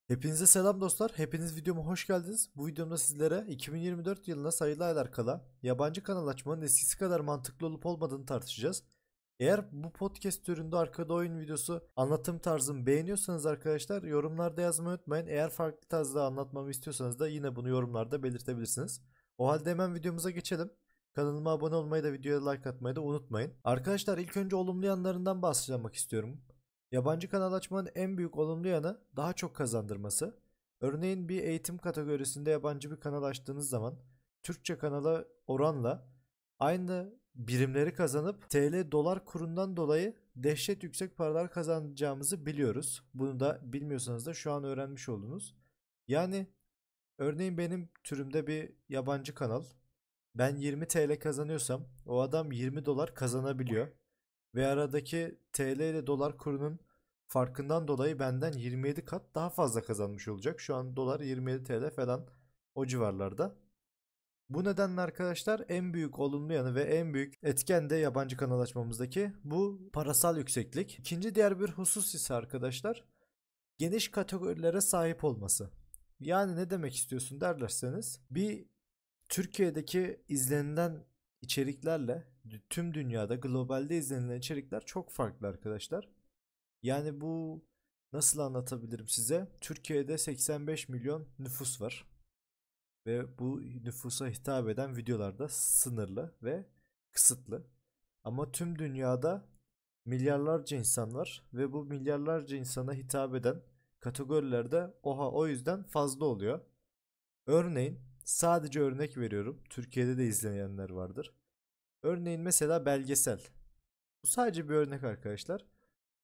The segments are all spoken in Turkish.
Hepinize selam dostlar. Hepiniz videoma hoş geldiniz. Bu videomda sizlere 2024 yılına sayılı aylar kala yabancı kanal açmanın eskisi kadar mantıklı olup olmadığını tartışacağız. Eğer bu podcast türünde arkada oyun videosu anlatım tarzımı beğeniyorsanız arkadaşlar yorumlarda yazmayı unutmayın. Eğer farklı tarzda anlatmamı istiyorsanız da yine bunu yorumlarda belirtebilirsiniz. O halde hemen videomuza geçelim. Kanalıma abone olmayı da videoya like atmayı da unutmayın. Arkadaşlar ilk önce olumlu yanlarından bahsetmek istiyorum. Yabancı kanal açmanın en büyük olumlu yanı daha çok kazandırması. Örneğin bir eğitim kategorisinde yabancı bir kanal açtığınız zaman Türkçe kanala oranla aynı birimleri kazanıp TL dolar kurundan dolayı dehşet yüksek paralar kazanacağımızı biliyoruz. Bunu da bilmiyorsanız da şu an öğrenmiş oldunuz. Yani örneğin benim türümde bir yabancı kanal. Ben 20 TL kazanıyorsam o adam 20 dolar kazanabiliyor. Ve aradaki TL ile dolar kurunun farkından dolayı benden 27 kat daha fazla kazanmış olacak. Şu an dolar 27 TL falan o civarlarda. Bu nedenle arkadaşlar en büyük olumlu yanı ve en büyük etken de yabancı kanal açmamızdaki bu parasal yükseklik. İkinci diğer bir husus ise arkadaşlar geniş kategorilere sahip olması. Yani ne demek istiyorsun derlerseniz bir Türkiye'deki izlenilen içeriklerle tüm dünyada globalde izlenilen içerikler çok farklı arkadaşlar. Yani bu nasıl anlatabilirim size? Türkiye'de 85 milyon nüfus var ve bu nüfusa hitap eden videolar da sınırlı ve kısıtlı. Ama tüm dünyada milyarlarca insan var ve bu milyarlarca insana hitap eden kategorilerde o yüzden fazla oluyor. Örneğin sadece örnek veriyorum. Türkiye'de de izleyenler vardır. Örneğin mesela belgesel. Bu sadece bir örnek arkadaşlar.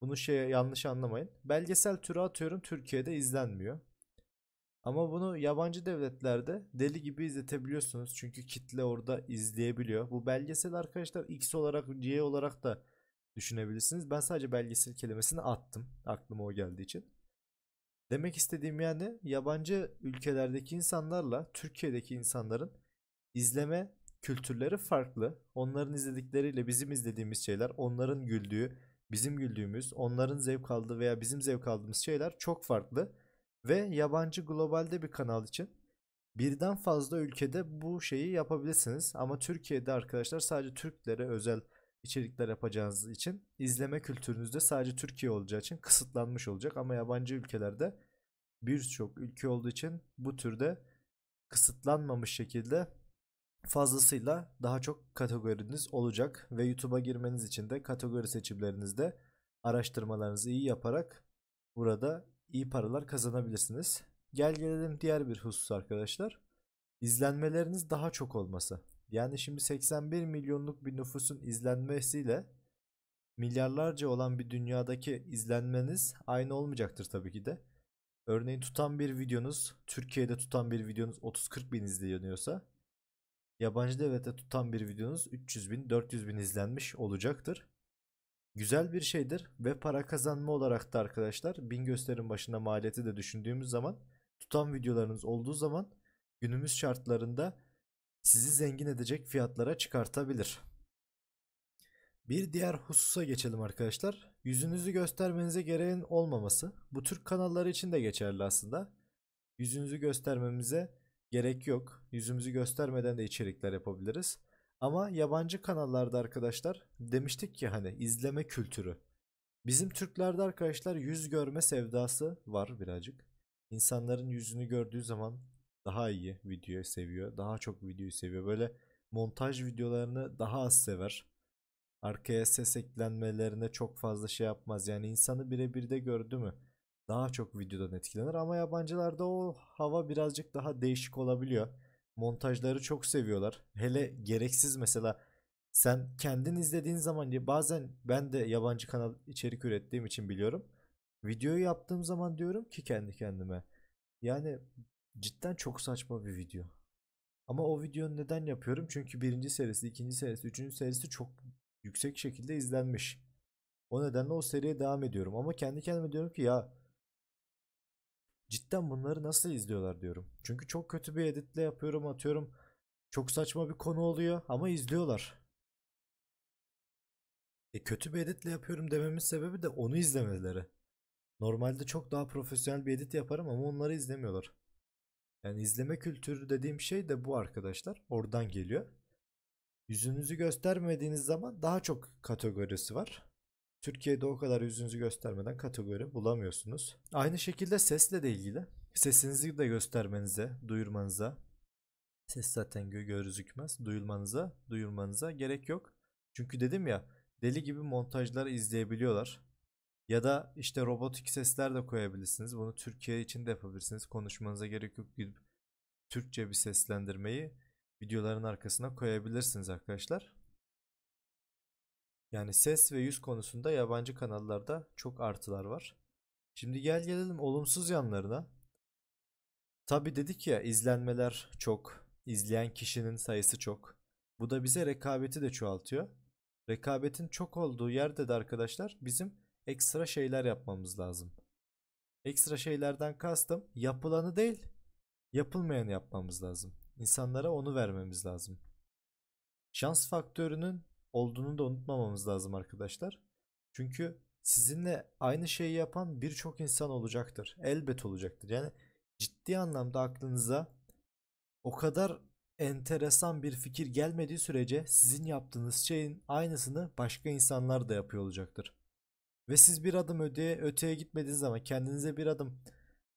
Bunu yanlış anlamayın. Belgesel türü atıyorum Türkiye'de izlenmiyor. Ama bunu yabancı devletlerde deli gibi izletebiliyorsunuz. Çünkü kitle orada izleyebiliyor. Bu belgesel arkadaşlar X olarak Y olarak da düşünebilirsiniz. Ben sadece belgesel kelimesini attım. Aklıma o geldiği için. Demek istediğim yani yabancı ülkelerdeki insanlarla Türkiye'deki insanların izleme kültürleri farklı. Onların izledikleriyle bizim izlediğimiz şeyler, onların güldüğü, bizim güldüğümüz, onların zevk aldığı veya bizim zevk aldığımız şeyler çok farklı. Ve yabancı globalde bir kanal için birden fazla ülkede bu şeyi yapabilirsiniz. Ama Türkiye'de arkadaşlar sadece Türklere özel içerikler yapacağınız için izleme kültürünüzde sadece Türkiye olacağı için kısıtlanmış olacak. Ama yabancı ülkelerde birçok ülke olduğu için bu türde kısıtlanmamış şekilde fazlasıyla daha çok kategoriniz olacak ve YouTube'a girmeniz için de kategori seçimlerinizde araştırmalarınızı iyi yaparak burada iyi paralar kazanabilirsiniz. Gel gelelim diğer bir husus arkadaşlar. İzlenmeleriniz daha çok olması. Yani şimdi 81 milyonluk bir nüfusun izlenmesiyle milyarlarca olan bir dünyadaki izlenmeniz aynı olmayacaktır tabii ki de. Örneğin tutan bir videonuz, Türkiye'de tutan bir videonuz 30-40 bin izleniyorsa, yabancı devlette tutan bir videonuz 300 bin, 400 bin izlenmiş olacaktır. Güzel bir şeydir ve para kazanma olarak da arkadaşlar bin gösterim başına maliyeti de düşündüğümüz zaman tutan videolarınız olduğu zaman günümüz şartlarında sizi zengin edecek fiyatlara çıkartabilir. Bir diğer hususa geçelim arkadaşlar. Yüzünüzü göstermenize gereğin olmaması. Bu Türk kanalları için de geçerli aslında. Yüzünüzü göstermemize gerek yok. Yüzümüzü göstermeden de içerikler yapabiliriz. Ama yabancı kanallarda arkadaşlar demiştik ki hani izleme kültürü. Bizim Türklerde arkadaşlar yüz görme sevdası var birazcık. İnsanların yüzünü gördüğü zaman daha iyi videoyu seviyor. Daha çok videoyu seviyor. Böyle montaj videolarını daha az sever. Arkaya ses eklenmelerine çok fazla şey yapmaz. Yani insanı birebir de gördü mü daha çok videodan etkilenir. Ama yabancılarda o hava birazcık daha değişik olabiliyor. Montajları çok seviyorlar. Hele gereksiz mesela sen kendin izlediğin zaman bazen ben de yabancı kanal içerik ürettiğim için biliyorum. Videoyu yaptığım zaman diyorum ki kendi kendime yani cidden çok saçma bir video. Ama o videoyu neden yapıyorum? Çünkü birinci serisi, ikinci serisi, üçüncü serisi çok yüksek şekilde izlenmiş. O nedenle o seriye devam ediyorum. Ama kendi kendime diyorum ki ya cidden bunları nasıl izliyorlar diyorum. Çünkü çok kötü bir editle yapıyorum atıyorum. Çok saçma bir konu oluyor ama izliyorlar. Kötü bir editle yapıyorum dememin sebebi de onu izlemeleri. Normalde çok daha profesyonel bir edit yaparım ama onları izlemiyorlar. Yani izleme kültürü dediğim şey de bu arkadaşlar. Oradan geliyor. Yüzünüzü göstermediğiniz zaman daha çok kategorisi var. Türkiye'de o kadar yüzünüzü göstermeden kategori bulamıyorsunuz. Aynı şekilde sesle de ilgili. Sesinizi de göstermenize, duyurmanıza, ses zaten gözükmez, duyurmanıza gerek yok. Çünkü dedim ya, deli gibi montajlar izleyebiliyorlar. Ya da işte robotik sesler de koyabilirsiniz. Bunu Türkiye için de yapabilirsiniz. Konuşmanıza gerek yok, gidip Türkçe bir seslendirmeyi videoların arkasına koyabilirsiniz arkadaşlar. Yani ses ve yüz konusunda yabancı kanallarda çok artılar var. Şimdi gelelim olumsuz yanlarına. Tabi dedik ya, izlenmeler çok, izleyen kişinin sayısı çok. Bu da bize rekabeti de çoğaltıyor. Rekabetin çok olduğu yerde de arkadaşlar bizim ekstra şeyler yapmamız lazım. Ekstra şeylerden kastım yapılanı değil, yapılmayanı yapmamız lazım. İnsanlara onu vermemiz lazım. Şans faktörünün olduğunu da unutmamamız lazım arkadaşlar. Çünkü sizinle aynı şeyi yapan birçok insan olacaktır. Elbet olacaktır. Yani ciddi anlamda aklınıza o kadar enteresan bir fikir gelmediği sürece sizin yaptığınız şeyin aynısını başka insanlar da yapıyor olacaktır. Ve siz bir adım öteye gitmediğiniz zaman, kendinize bir adım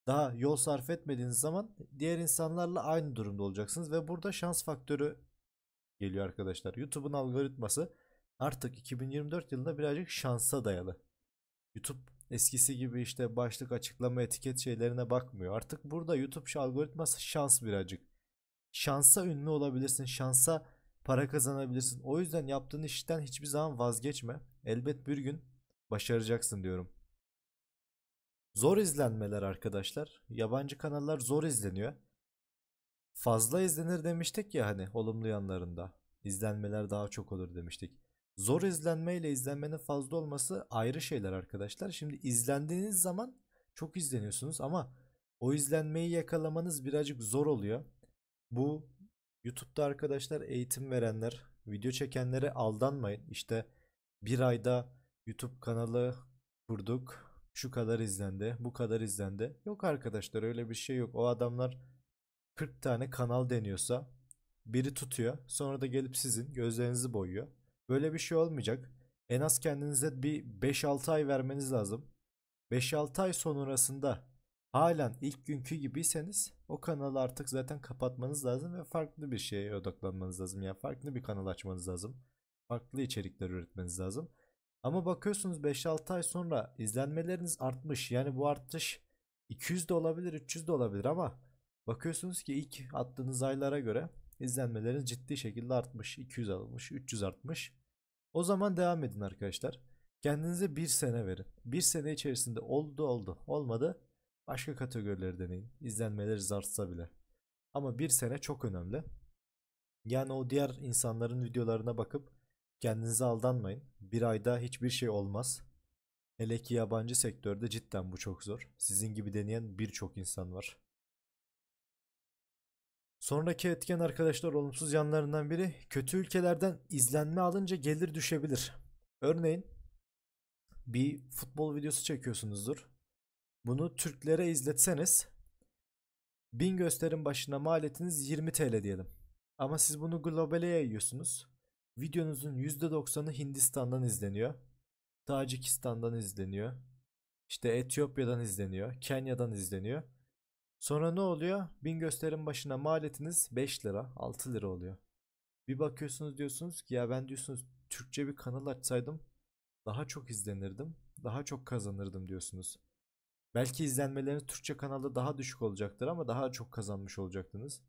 daha yol sarf etmediğiniz zaman diğer insanlarla aynı durumda olacaksınız ve burada şans faktörü geliyor arkadaşlar. YouTube'un algoritması artık 2024 yılında birazcık şansa dayalı. YouTube eskisi gibi işte başlık, açıklama, etiket şeylerine bakmıyor. Artık burada YouTube algoritması şans birazcık. Şansa ünlü olabilirsin, şansa para kazanabilirsin. O yüzden yaptığın işten hiçbir zaman vazgeçme. Elbet bir gün başaracaksın diyorum. Zor izlenmeler arkadaşlar. Yabancı kanallar zor izleniyor. Fazla izlenir demiştik ya, hani olumlu yanlarında. İzlenmeler daha çok olur demiştik. Zor izlenme ile izlenmenin fazla olması ayrı şeyler arkadaşlar. Şimdi izlendiğiniz zaman çok izleniyorsunuz ama o izlenmeyi yakalamanız birazcık zor oluyor. Bu YouTube'da arkadaşlar eğitim verenler, video çekenlere aldanmayın. İşte bir ayda YouTube kanalı kurduk, şu kadar izlendi, bu kadar izlendi. Yok arkadaşlar, öyle bir şey yok. O adamlar 40 tane kanal deniyorsa biri tutuyor. Sonra da gelip sizin gözlerinizi boyuyor. Böyle bir şey olmayacak. En az kendinize bir 5-6 ay vermeniz lazım. 5-6 ay sonrasında halen ilk günkü gibiyseniz o kanalı artık zaten kapatmanız lazım ve farklı bir şeye odaklanmanız lazım. Yani farklı bir kanal açmanız lazım. Farklı içerikler üretmeniz lazım. Ama bakıyorsunuz 5-6 ay sonra izlenmeleriniz artmış. Yani bu artış 200 de olabilir, 300 de olabilir ama bakıyorsunuz ki ilk attığınız aylara göre izlenmeleriniz ciddi şekilde artmış. 200 artmış, 300 artmış. O zaman devam edin arkadaşlar. Kendinize bir sene verin. Bir sene içerisinde oldu oldu. Olmadı, başka kategorileri deneyin. İzlenmeleri artsa bile. Ama bir sene çok önemli. Yani o diğer insanların videolarına bakıp kendinize aldanmayın. Bir ayda hiçbir şey olmaz. Hele ki yabancı sektörde cidden bu çok zor. Sizin gibi deneyen birçok insan var. Sonraki etken arkadaşlar, olumsuz yanlarından biri, kötü ülkelerden izlenme alınca gelir düşebilir. Örneğin bir futbol videosu çekiyorsunuzdur. Bunu Türklere izletseniz 1000 gösterim başına maliyetiniz 20 TL diyelim. Ama siz bunu globale yayıyorsunuz. Videonuzun %90'ı Hindistan'dan izleniyor. Tacikistan'dan izleniyor. İşte Etiyopya'dan izleniyor. Kenya'dan izleniyor. Sonra ne oluyor? 1000 gösterim başına maliyetiniz 5 lira, 6 lira oluyor. Bir bakıyorsunuz, diyorsunuz ki ya ben, diyorsunuz, Türkçe bir kanal açsaydım daha çok izlenirdim, daha çok kazanırdım diyorsunuz. Belki izlenmeleriniz Türkçe kanalda daha düşük olacaktır ama daha çok kazanmış olacaktınız.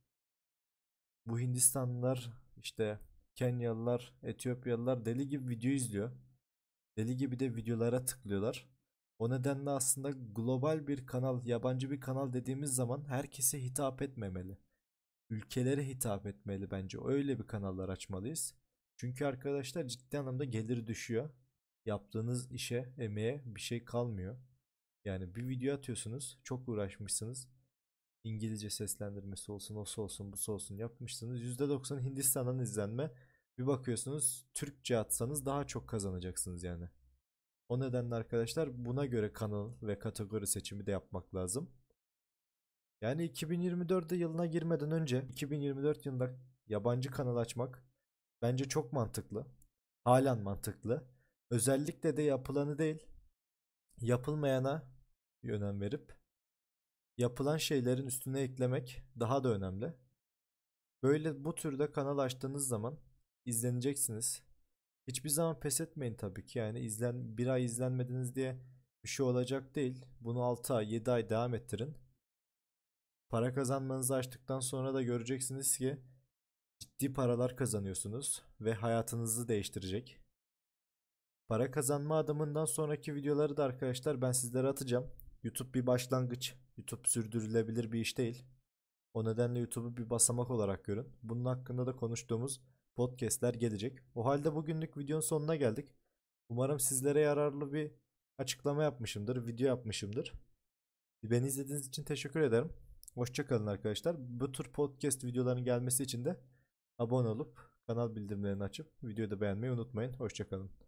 Bu Hindistanlılar, işte Kenyalılar, Etiyopyalılar deli gibi video izliyor. Deli gibi de videolara tıklıyorlar. O nedenle aslında global bir kanal, yabancı bir kanal dediğimiz zaman herkese hitap etmemeli. Ülkelere hitap etmeli bence. Öyle bir kanallar açmalıyız. Çünkü arkadaşlar ciddi anlamda gelir düşüyor. Yaptığınız işe, emeğe bir şey kalmıyor. Yani bir video atıyorsunuz, çok uğraşmışsınız. İngilizce seslendirmesi olsun, o olsun, bu olsun yapmışsınız. %90 Hindistan'dan izlenme. Bir bakıyorsunuz Türkçe atsanız daha çok kazanacaksınız yani. O nedenle arkadaşlar buna göre kanal ve kategori seçimi de yapmak lazım. Yani 2024 yılına girmeden önce 2024 yılında yabancı kanal açmak bence çok mantıklı. Halen mantıklı. Özellikle de yapılanı değil, yapılmayana önem verip yapılan şeylerin üstüne eklemek daha da önemli. Böyle bu türde kanal açtığınız zaman izleneceksiniz. Hiçbir zaman pes etmeyin tabii ki. Yani bir ay izlenmediniz diye bir şey olacak değil. Bunu 6 ay, 7 ay devam ettirin. Para kazanmanızı açtıktan sonra da göreceksiniz ki ciddi paralar kazanıyorsunuz ve hayatınızı değiştirecek. Para kazanma adımından sonraki videoları da arkadaşlar ben sizlere atacağım. YouTube bir başlangıç. YouTube sürdürülebilir bir iş değil. O nedenle YouTube'u bir basamak olarak görün. Bunun hakkında da konuştuğumuz podcastler gelecek. O halde bugünlük videonun sonuna geldik. Umarım sizlere yararlı bir açıklama yapmışımdır, video yapmışımdır. Beni izlediğiniz için teşekkür ederim. Hoşça kalın arkadaşlar. Bu tür podcast videoların gelmesi için de abone olup kanal bildirimlerini açıp videoyu da beğenmeyi unutmayın. Hoşça kalın.